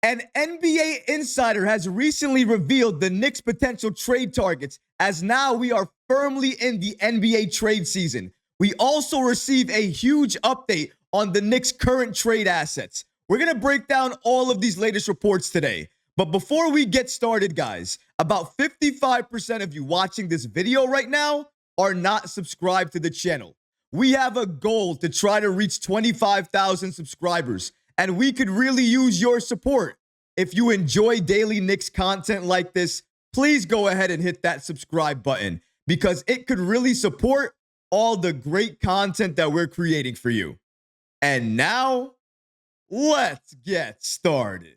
An NBA insider has recently revealed the Knicks' potential trade targets, as now we are firmly in the NBA trade season. We also receive a huge update on the Knicks' current trade assets. We're going to break down all of these latest reports today. But before we get started, guys, about 55% of you watching this video right now are not subscribed to the channel. We have a goal to try to reach 25,000 subscribers, and we could really use your support. If you enjoy daily Knicks content like this, please go ahead and hit that subscribe button because it could really support all the great content that we're creating for you. And now, let's get started.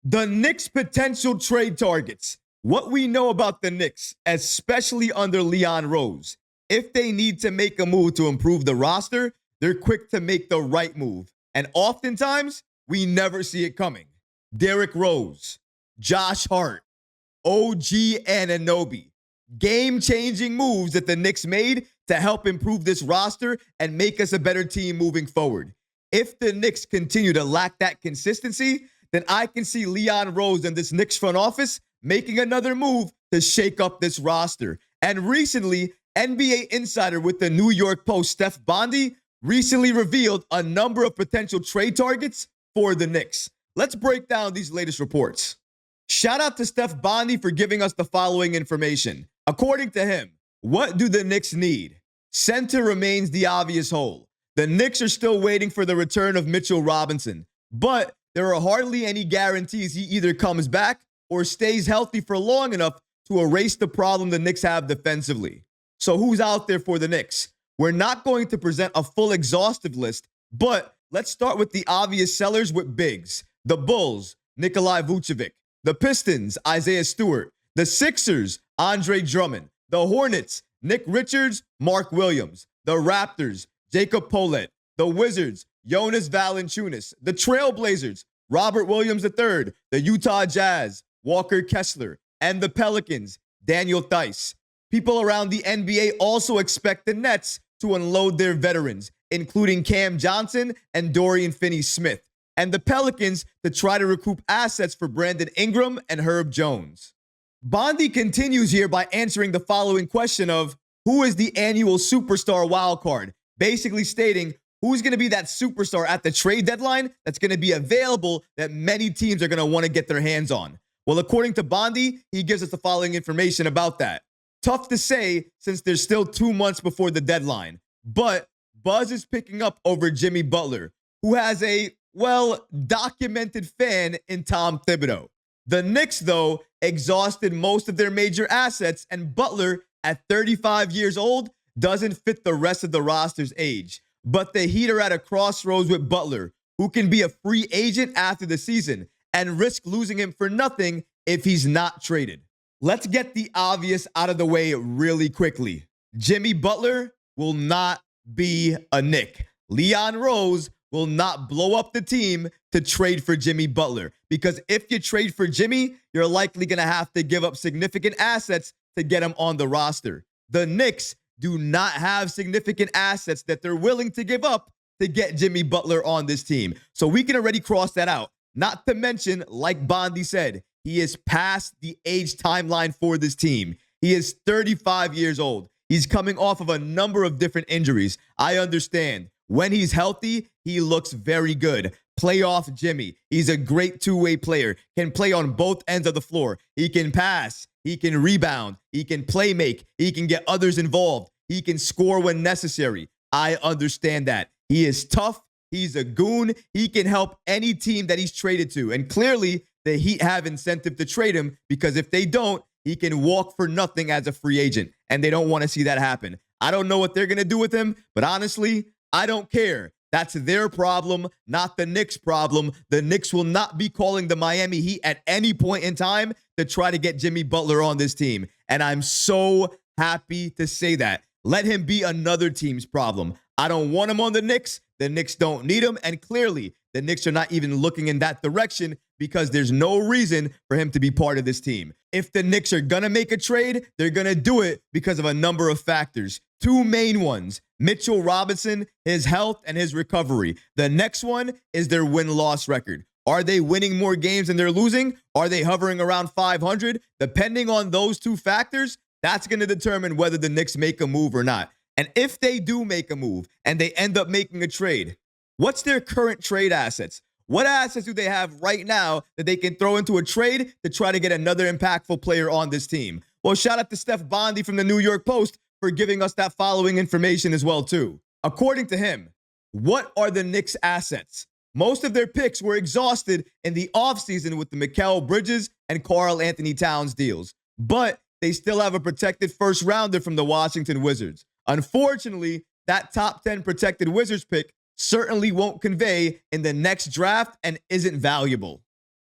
The Knicks' potential trade targets. What we know about the Knicks, especially under Leon Rose. If they need to make a move to improve the roster, they're quick to make the right move. And oftentimes, we never see it coming. Derrick Rose, Josh Hart, OG Anunoby. Game-changing moves that the Knicks made to help improve this roster and make us a better team moving forward. If the Knicks continue to lack that consistency, then I can see Leon Rose and this Knicks front office making another move to shake up this roster. And recently, NBA insider with the New York Post, Steph Bondy, recently revealed a number of potential trade targets for the Knicks. Let's break down these latest reports. Shout out to Steph Bondy for giving us the following information. According to him, what do the Knicks need? Center remains the obvious hole. The Knicks are still waiting for the return of Mitchell Robinson, but there are hardly any guarantees he either comes back or stays healthy for long enough to erase the problem the Knicks have defensively. So who's out there for the Knicks? We're not going to present a full exhaustive list, but let's start with the obvious sellers with bigs. The Bulls, Nikolai Vucevic. The Pistons, Isaiah Stewart. The Sixers, Andre Drummond. The Hornets, Nick Richards, Mark Williams. The Raptors, Jacob Poeltl. The Wizards, Jonas Valancuinas. The Trailblazers, Robert Williams III. The Utah Jazz, Walker Kessler. And the Pelicans, Daniel Theis. People around the NBA also expect the Nets to unload their veterans, including Cam Johnson and Dorian Finney-Smith, and the Pelicans to try to recoup assets for Brandon Ingram and Herb Jones. Bondy continues here by answering the following question of, who is the annual superstar wildcard? Basically stating, who's going to be that superstar at the trade deadline that's going to be available that many teams are going to want to get their hands on? Well, according to Bondy, he gives us the following information about that. Tough to say since there's still 2 months before the deadline, but buzz is picking up over Jimmy Butler, who has a well-documented fan in Tom Thibodeau. The Knicks, though, exhausted most of their major assets, and Butler, at 35 years old, doesn't fit the rest of the roster's age. But the Heat are at a crossroads with Butler, who can be a free agent after the season and risk losing him for nothing if he's not traded. Let's get the obvious out of the way really quickly. Jimmy Butler will not be a Knick. Leon Rose will not blow up the team to trade for Jimmy Butler, because if you trade for Jimmy, you're likely going to have to give up significant assets to get him on the roster. The Knicks do not have significant assets that they're willing to give up to get Jimmy Butler on this team. So we can already cross that out. Not to mention, like Bondy said, he is past the age timeline for this team. He is 35 years old. He's coming off of a number of different injuries. I understand. When he's healthy, he looks very good. Playoff Jimmy. He's a great two-way player. Can play on both ends of the floor. He can pass. He can rebound. He can play make. He can get others involved. He can score when necessary. I understand that. He is tough. He's a goon. He can help any team that he's traded to. And clearly, the Heat have incentive to trade him, because if they don't, he can walk for nothing as a free agent. And they don't want to see that happen. I don't know what they're going to do with him, but honestly, I don't care. That's their problem, not the Knicks' problem. The Knicks will not be calling the Miami Heat at any point in time to try to get Jimmy Butler on this team. And I'm so happy to say that. Let him be another team's problem. I don't want him on the Knicks. The Knicks don't need him. And clearly, the Knicks are not even looking in that direction, because there's no reason for him to be part of this team. If the Knicks are going to make a trade, they're going to do it because of a number of factors. Two main ones: Mitchell Robinson, his health, and his recovery. The next one is their win-loss record. Are they winning more games than they're losing? Are they hovering around 500? Depending on those two factors, that's going to determine whether the Knicks make a move or not. And if they do make a move and they end up making a trade, what's their current trade assets? What assets do they have right now that they can throw into a trade to try to get another impactful player on this team? Well, shout out to Steph Bondy from the New York Post for giving us that following information as well, too. According to him, what are the Knicks' assets? Most of their picks were exhausted in the offseason with the Mikal Bridges and Karl Anthony Towns deals, but they still have a protected first rounder from the Washington Wizards. Unfortunately, that top 10 protected Wizards pick certainly won't convey in the next draft and isn't valuable.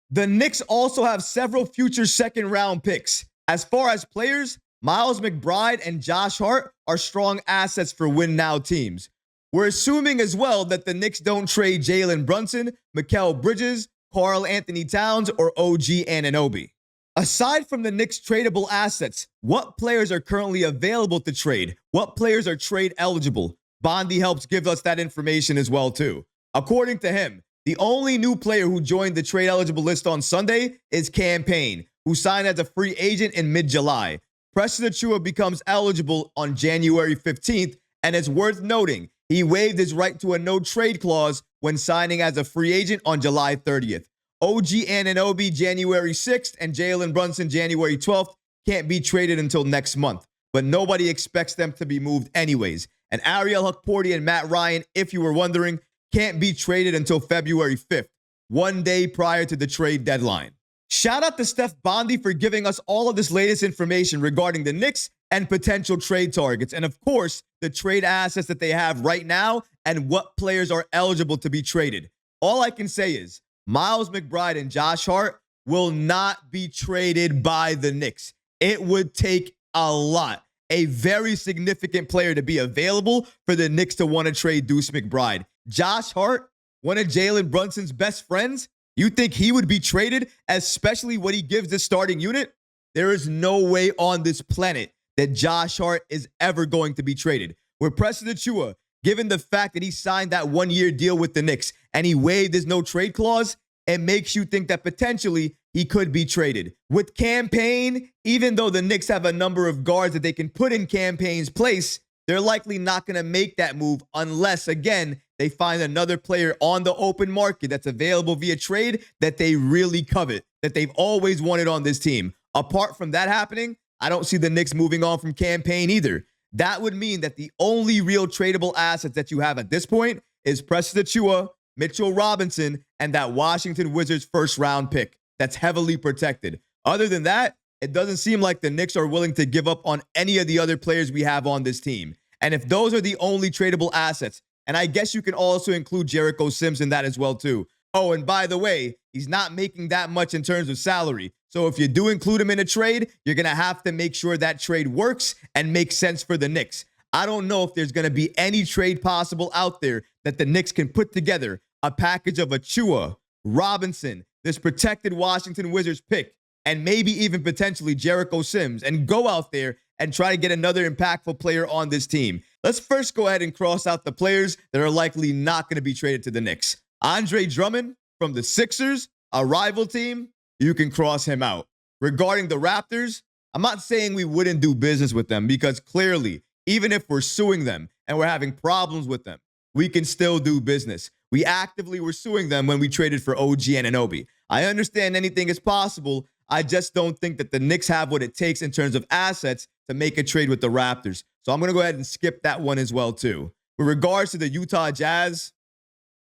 The Knicks also have several future second-round picks. As far as players, Miles McBride and Josh Hart are strong assets for win-now teams. We're assuming as well that the Knicks don't trade Jalen Brunson, Mikal Bridges, Karl Anthony Towns, or OG Anunoby. Aside from the Knicks' tradable assets, what players are currently available to trade? What players are trade eligible? Bondy helps give us that information as well, too. According to him, the only new player who joined the trade eligible list on Sunday is Cam Payne, who signed as a free agent in mid-July. Preston Achiuwa becomes eligible on January 15th, and it's worth noting he waived his right to a no-trade clause when signing as a free agent on July 30th. OG Anunoby January 6th and Jalen Brunson January 12th can't be traded until next month, but nobody expects them to be moved anyways. And Ariel Hukporti and Matt Ryan, if you were wondering, can't be traded until February 5th, 1 day prior to the trade deadline. Shout out to Steph Bondy for giving us all of this latest information regarding the Knicks and potential trade targets, and of course, the trade assets that they have right now and what players are eligible to be traded. All I can say is Miles McBride and Josh Hart will not be traded by the Knicks. It would take a lot, a very significant player to be available for the Knicks to want to trade Deuce McBride. Josh Hart, one of Jalen Brunson's best friends, you think he would be traded, especially what he gives the starting unit? There is no way on this planet that Josh Hart is ever going to be traded. With Preston Achiuwa, given the fact that he signed that one-year deal with the Knicks and he waived his no-trade clause, it makes you think that potentially he could be traded. With Cam Payne, even though the Knicks have a number of guards that they can put in Cam Payne's place, they're likely not going to make that move unless, again, they find another player on the open market that's available via trade that they really covet, that they've always wanted on this team. Apart from that happening, I don't see the Knicks moving on from Cam Payne either. That would mean that the only real tradable assets that you have at this point is Preston Achiuwa, Mitchell Robinson, and that Washington Wizards first-round pick that's heavily protected. Other than that, it doesn't seem like the Knicks are willing to give up on any of the other players we have on this team. And if those are the only tradable assets, and I guess you can also include Jericho Sims in that as well, too. Oh, and by the way, he's not making that much in terms of salary. So if you do include him in a trade, you're going to have to make sure that trade works and makes sense for the Knicks. I don't know if there's going to be any trade possible out there that the Knicks can put together a package of Achiuwa, Robinson, this protected Washington Wizards pick, and maybe even potentially Jericho Sims, and go out there and try to get another impactful player on this team. Let's first go ahead and cross out the players that are likely not going to be traded to the Knicks. Andre Drummond from the Sixers, a rival team, you can cross him out. Regarding the Raptors, I'm not saying we wouldn't do business with them because clearly, even if we're suing them and we're having problems with them, we can still do business. We actively were suing them when we traded for OG Anunoby. I understand anything is possible. I just don't think that the Knicks have what it takes in terms of assets to make a trade with the Raptors. So I'm going to go ahead and skip that one as well, too. With regards to the Utah Jazz,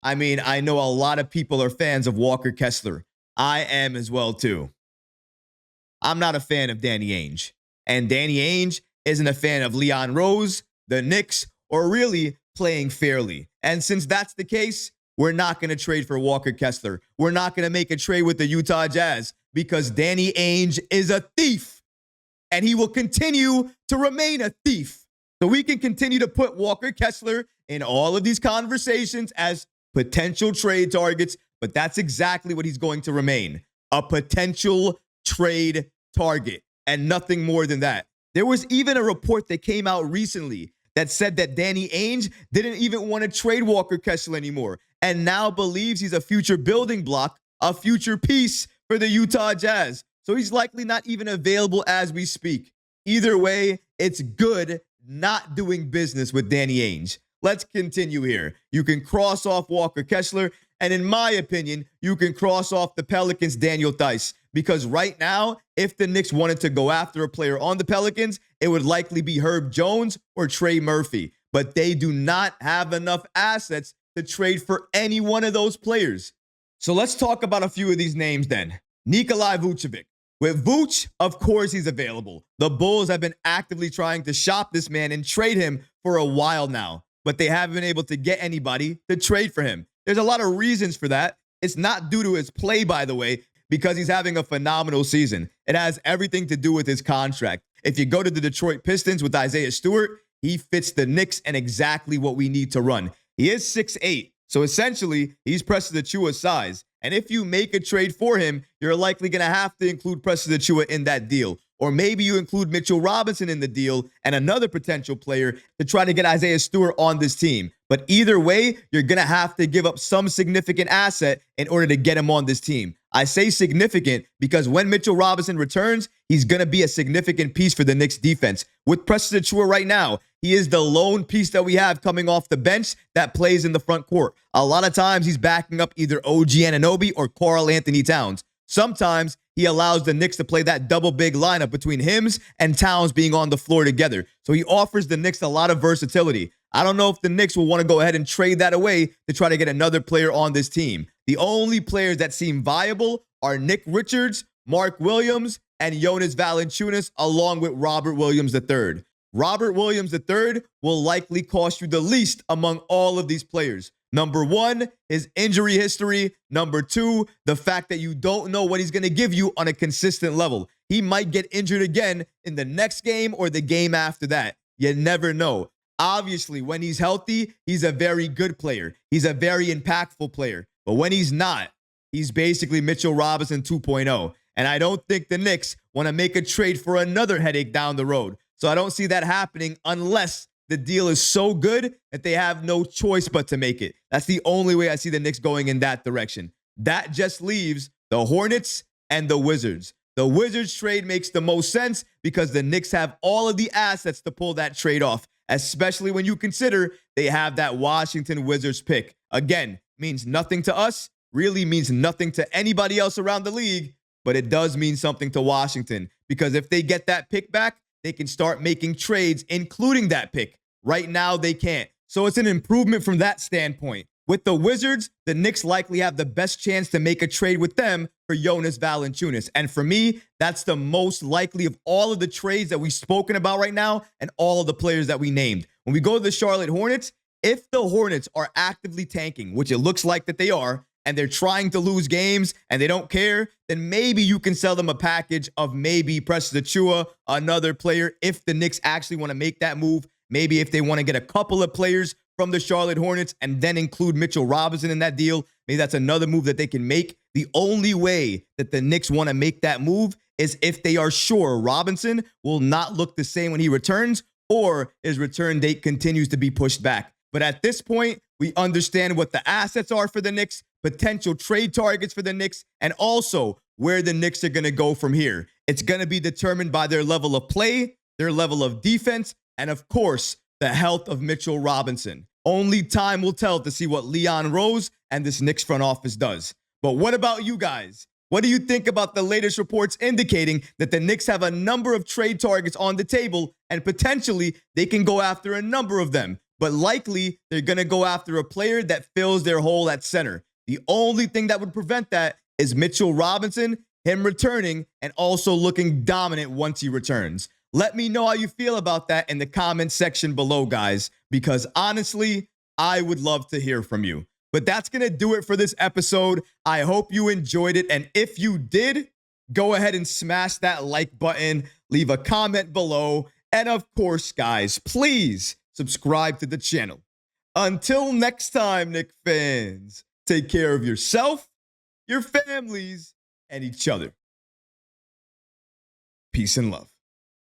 I mean, I know a lot of people are fans of Walker Kessler. I am as well, too. I'm not a fan of Danny Ainge. And Danny Ainge isn't a fan of Leon Rose, the Knicks, or really playing fairly. And since that's the case, we're not going to trade for Walker Kessler. We're not going to make a trade with the Utah Jazz because Danny Ainge is a thief. And he will continue to remain a thief. So we can continue to put Walker Kessler in all of these conversations as potential trade targets, but that's exactly what he's going to remain, a potential trade target and nothing more than that. There was even a report that came out recently that said that Danny Ainge didn't even want to trade Walker Kessler anymore and now believes he's a future building block a future piece for the Utah Jazz. So he's likely not even available as we speak. Either way, it's good not doing business with Danny Ainge. Let's continue here. You can cross off Walker Kessler, and in my opinion, you can cross off the Pelicans' Daniel Theis, because right now, if the Knicks wanted to go after a player on the Pelicans, it would likely be Herb Jones or Trey Murphy, but they do not have enough assets to trade for any one of those players. So let's talk about a few of these names then. Nikolai Vucevic. With Vooch, of course he's available. The Bulls have been actively trying to shop this man and trade him for a while now, but they haven't been able to get anybody to trade for him. There's a lot of reasons for that. It's not due to his play, by the way, because he's having a phenomenal season. It has everything to do with his contract. If you go to the Detroit Pistons with Isaiah Stewart, he fits the Knicks and exactly what we need to run. He is 6'8", so essentially he's Precious Achiuwa's size. And if you make a trade for him, you're likely going to have to include Precious Achiuwa in that deal. Or maybe you include Mitchell Robinson in the deal and another potential player to try to get Isaiah Stewart on this team. But either way, you're going to have to give up some significant asset in order to get him on this team. I say significant because when Mitchell Robinson returns, he's going to be a significant piece for the Knicks defense. With Precious Achiuwa right now, he is the lone piece that we have coming off the bench that plays in the front court. A lot of times he's backing up either OG Anunoby or Karl Anthony Towns. Sometimes he allows the Knicks to play that double big lineup between him and Towns being on the floor together. So he offers the Knicks a lot of versatility. I don't know if the Knicks will want to go ahead and trade that away to try to get another player on this team. The only players that seem viable are Nick Richards, Mark Williams, and Jonas Valancuinas, along with Robert Williams III. Robert Williams III will likely cost you the least among all of these players. Number one, his injury history. Number two, the fact that you don't know what he's going to give you on a consistent level. He might get injured again in the next game or the game after that. You never know. Obviously, when he's healthy, he's a very good player. He's a very impactful player. But when he's not, he's basically Mitchell Robinson 2.0. And I don't think the Knicks want to make a trade for another headache down the road. So I don't see that happening unless the deal is so good that they have no choice but to make it. That's the only way I see the Knicks going in that direction. That just leaves the Hornets and the Wizards. The Wizards trade makes the most sense because the Knicks have all of the assets to pull that trade off, especially when you consider they have that Washington Wizards pick. Again, means nothing to us, really means nothing to anybody else around the league, but it does mean something to Washington because if they get that pick back, they can start making trades, including that pick. Right now, they can't. So it's an improvement from that standpoint. With the Wizards, the Knicks likely have the best chance to make a trade with them for Jonas Valancuinas. And for me, that's the most likely of all of the trades that we've spoken about right now and all of the players that we named. When we go to the Charlotte Hornets, if the Hornets are actively tanking, which it looks like that they are, and they're trying to lose games and they don't care, then maybe you can sell them a package of maybe Precious Achiuwa, another player, if the Knicks actually want to make that move. Maybe if they want to get a couple of players from the Charlotte Hornets and then include Mitchell Robinson in that deal, maybe that's another move that they can make. The only way that the Knicks want to make that move is if they are sure Robinson will not look the same when he returns or his return date continues to be pushed back. But at this point, we understand what the assets are for the Knicks, potential trade targets for the Knicks, and also where the Knicks are going to go from here. It's going to be determined by their level of play, their level of defense, and of course, the health of Mitchell Robinson. Only time will tell to see what Leon Rose and this Knicks front office does. But what about you guys? What do you think about the latest reports indicating that the Knicks have a number of trade targets on the table and potentially they can go after a number of them? But likely, they're going to go after a player that fills their hole at center. The only thing that would prevent that is Mitchell Robinson, him returning, and also looking dominant once he returns. Let me know how you feel about that in the comment section below, guys, because honestly, I would love to hear from you. But that's going to do it for this episode. I hope you enjoyed it. And if you did, go ahead and smash that like button, leave a comment below. And of course, guys, please subscribe to the channel. Until next time, Knick fans, take care of yourself, your families, and each other. Peace and love.